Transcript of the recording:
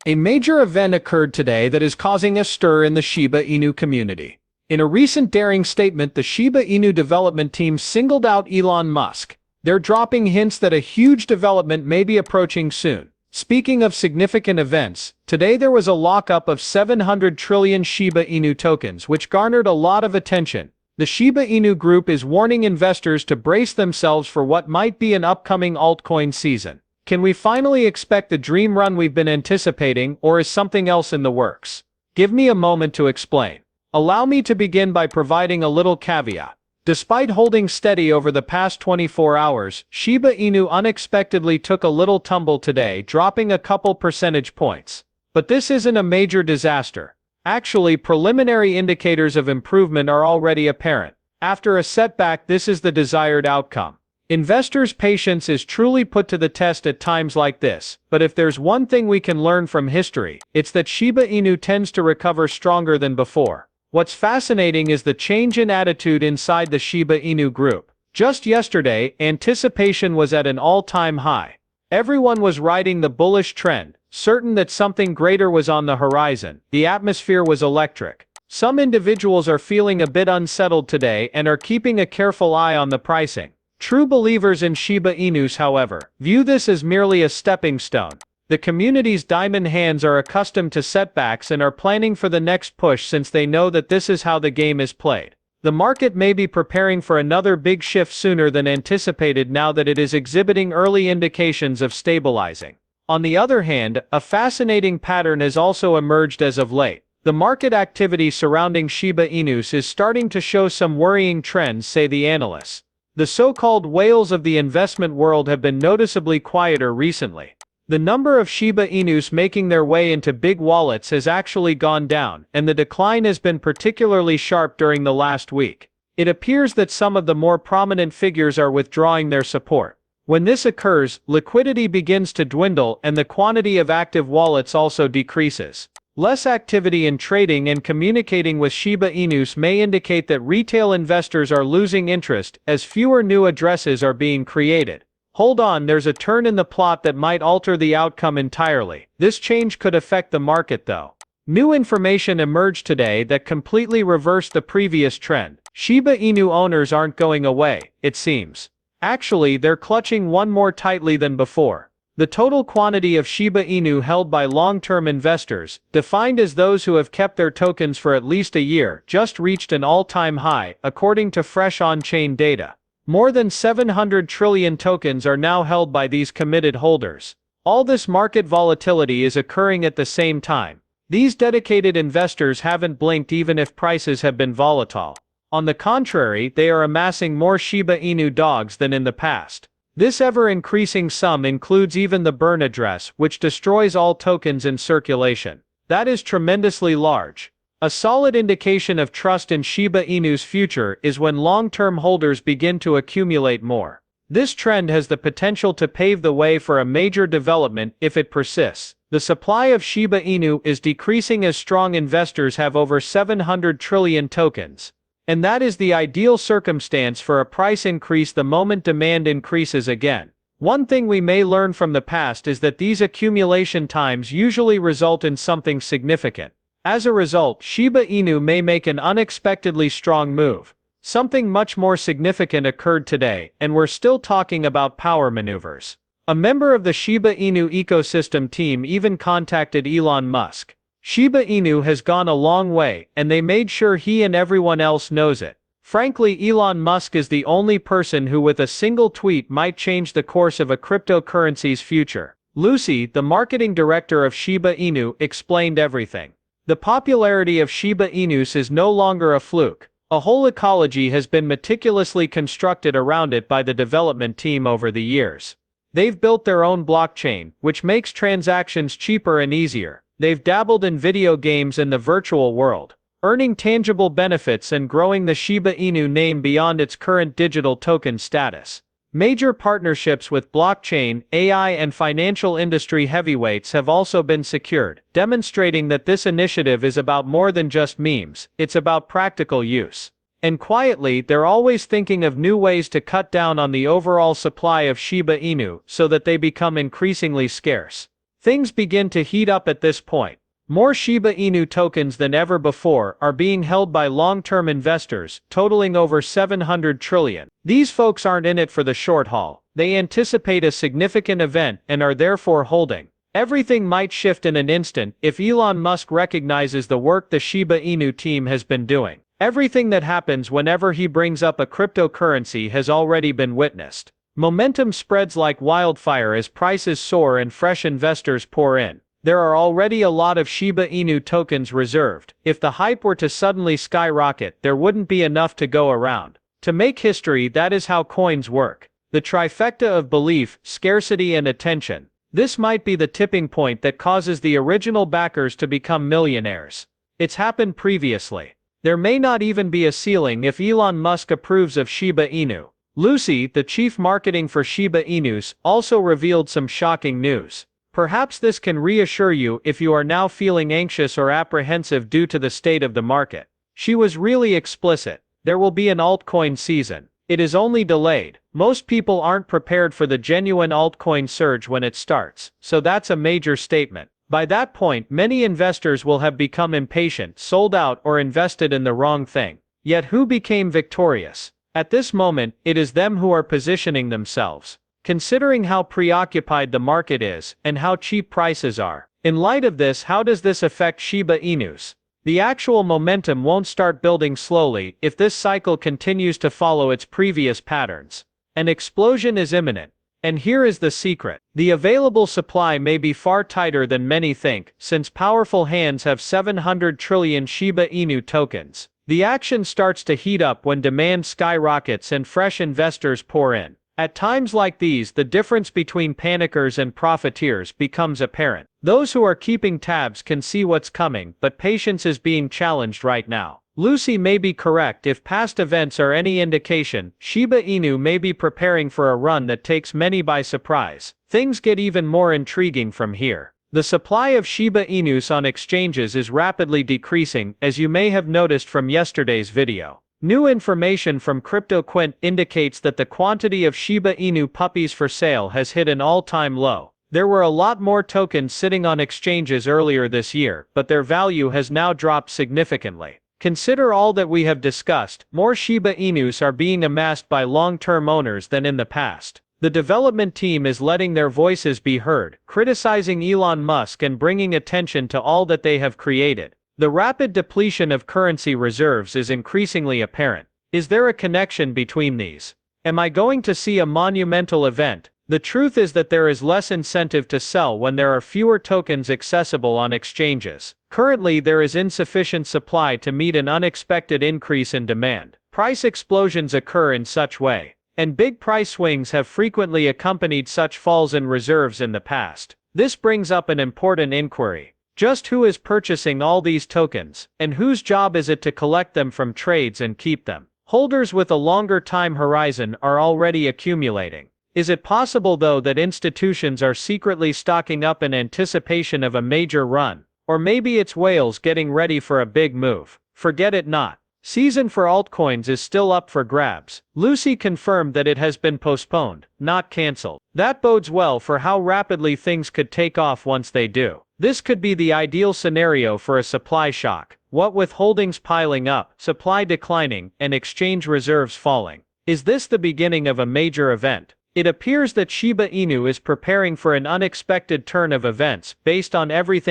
A major event occurred today that is causing a stir in the Shiba Inu community. In a recent daring statement, the Shiba Inu development team singled out Elon Musk. They're dropping hints that a huge development may be approaching soon. Speaking of significant events, today there was a lockup of 700 trillion Shiba Inu tokens, which garnered a lot of attention. The Shiba Inu group is warning investors to brace themselves for what might be an upcoming altcoin season. Can we finally expect the dream run we've been anticipating, or is something else in the works? Give me a moment to explain. Allow me to begin by providing a little caveat. Despite holding steady over the past 24 hours, Shiba Inu unexpectedly took a little tumble today, dropping a couple percentage points. But this isn't a major disaster. Actually, preliminary indicators of improvement are already apparent. After a setback, this is the desired outcome. Investors' patience is truly put to the test at times like this, but if there's one thing we can learn from history, it's that Shiba Inu tends to recover stronger than before. What's fascinating is the change in attitude inside the Shiba Inu group. Just yesterday, anticipation was at an all-time high. Everyone was riding the bullish trend, certain that something greater was on the horizon. The atmosphere was electric. Some individuals are feeling a bit unsettled today and are keeping a careful eye on the pricing. True believers in Shiba Inus, however, view this as merely a stepping stone. The community's diamond hands are accustomed to setbacks and are planning for the next push since they know that this is how the game is played. The market may be preparing for another big shift sooner than anticipated now that it is exhibiting early indications of stabilizing. On the other hand, a fascinating pattern has also emerged as of late. The market activity surrounding Shiba Inus is starting to show some worrying trends, say the analysts. The so-called whales of the investment world have been noticeably quieter recently. The number of Shiba Inus making their way into big wallets has actually gone down, and the decline has been particularly sharp during the last week. It appears that some of the more prominent figures are withdrawing their support. When this occurs, liquidity begins to dwindle and the quantity of active wallets also decreases. Less activity in trading and communicating with Shiba Inus may indicate that retail investors are losing interest as fewer new addresses are being created. Hold on, there's a turn in the plot that might alter the outcome entirely. This change could affect the market though. New information emerged today that completely reversed the previous trend. Shiba Inu owners aren't going away, it seems. Actually, they're clutching one more tightly than before. The total quantity of Shiba Inu held by long-term investors, defined as those who have kept their tokens for at least a year, just reached an all-time high, according to fresh on-chain data. More than 700 trillion tokens are now held by these committed holders. All this market volatility is occurring at the same time. These dedicated investors haven't blinked even if prices have been volatile. On the contrary, they are amassing more Shiba Inu dogs than in the past. This ever-increasing sum includes even the burn address, which destroys all tokens in circulation. That is tremendously large. A solid indication of trust in Shiba Inu's future is when long-term holders begin to accumulate more. This trend has the potential to pave the way for a major development if it persists. The supply of Shiba Inu is decreasing as strong investors have over 700 trillion tokens. And that is the ideal circumstance for a price increase the moment demand increases again. One thing we may learn from the past is that these accumulation times usually result in something significant. As a result, Shiba Inu may make an unexpectedly strong move. Something much more significant occurred today, and we're still talking about power maneuvers. A member of the Shiba Inu ecosystem team even contacted Elon Musk. Shiba Inu has gone a long way, and they made sure he and everyone else knows it. Frankly, Elon Musk is the only person who with a single tweet might change the course of a cryptocurrency's future. Lucy, the marketing director of Shiba Inu, explained everything. The popularity of Shiba Inus is no longer a fluke. A whole ecology has been meticulously constructed around it by the development team over the years. They've built their own blockchain, which makes transactions cheaper and easier. They've dabbled in video games and the virtual world, earning tangible benefits and growing the Shiba Inu name beyond its current digital token status. Major partnerships with blockchain, AI and financial industry heavyweights have also been secured, demonstrating that this initiative is about more than just memes, it's about practical use. And quietly, they're always thinking of new ways to cut down on the overall supply of Shiba Inu so that they become increasingly scarce. Things begin to heat up at this point. More Shiba Inu tokens than ever before are being held by long-term investors, totaling over 700 trillion. These folks aren't in it for the short haul. They anticipate a significant event and are therefore holding. Everything might shift in an instant if Elon Musk recognizes the work the Shiba Inu team has been doing. Everything that happens whenever he brings up a cryptocurrency has already been witnessed. Momentum spreads like wildfire as prices soar and fresh investors pour in. There are already a lot of Shiba Inu tokens reserved. If the hype were to suddenly skyrocket, there wouldn't be enough to go around. To make history, that is how coins work. The trifecta of belief, scarcity and attention. This might be the tipping point that causes the original backers to become millionaires. It's happened previously. There may not even be a ceiling if Elon Musk approves of Shiba Inu. Lucy, the chief marketing for Shiba Inus, also revealed some shocking news. Perhaps this can reassure you if you are now feeling anxious or apprehensive due to the state of the market. She was really explicit. There will be an altcoin season. It is only delayed. Most people aren't prepared for the genuine altcoin surge when it starts, so that's a major statement. By that point, many investors will have become impatient, sold out, or invested in the wrong thing. Yet who became victorious? At this moment, it is them who are positioning themselves. Considering how preoccupied the market is, and how cheap prices are. In light of this, how does this affect Shiba Inus? The actual momentum won't start building slowly if this cycle continues to follow its previous patterns. An explosion is imminent. And here is the secret. The available supply may be far tighter than many think, since powerful hands have 700 trillion Shiba Inu tokens. The action starts to heat up when demand skyrockets and fresh investors pour in. At times like these, the difference between panickers and profiteers becomes apparent. Those who are keeping tabs can see what's coming, but patience is being challenged right now. Lucy may be correct. If past events are any indication, Shiba Inu may be preparing for a run that takes many by surprise. Things get even more intriguing from here. The supply of Shiba Inus on exchanges is rapidly decreasing, as you may have noticed from yesterday's video. New information from CryptoQuint indicates that the quantity of Shiba Inu puppies for sale has hit an all-time low. There were a lot more tokens sitting on exchanges earlier this year, but their value has now dropped significantly. Consider all that we have discussed. More Shiba Inus are being amassed by long-term owners than in the past. The development team is letting their voices be heard, criticizing Elon Musk and bringing attention to all that they have created. The rapid depletion of currency reserves is increasingly apparent. Is there a connection between these? Am I going to see a monumental event? The truth is that there is less incentive to sell when there are fewer tokens accessible on exchanges. Currently, there is insufficient supply to meet an unexpected increase in demand. Price explosions occur in such way, and big price swings have frequently accompanied such falls in reserves in the past. This brings up an important inquiry. Just who is purchasing all these tokens, and whose job is it to collect them from trades and keep them? Holders with a longer time horizon are already accumulating. Is it possible though that institutions are secretly stocking up in anticipation of a major run? Or maybe it's whales getting ready for a big move? Forget it not. Season for altcoins is still up for grabs. Lucy confirmed that it has been postponed, not cancelled. That bodes well for how rapidly things could take off once they do. This could be the ideal scenario for a supply shock. What with holdings piling up, supply declining, and exchange reserves falling. Is this the beginning of a major event? It appears that Shiba Inu is preparing for an unexpected turn of events based on everything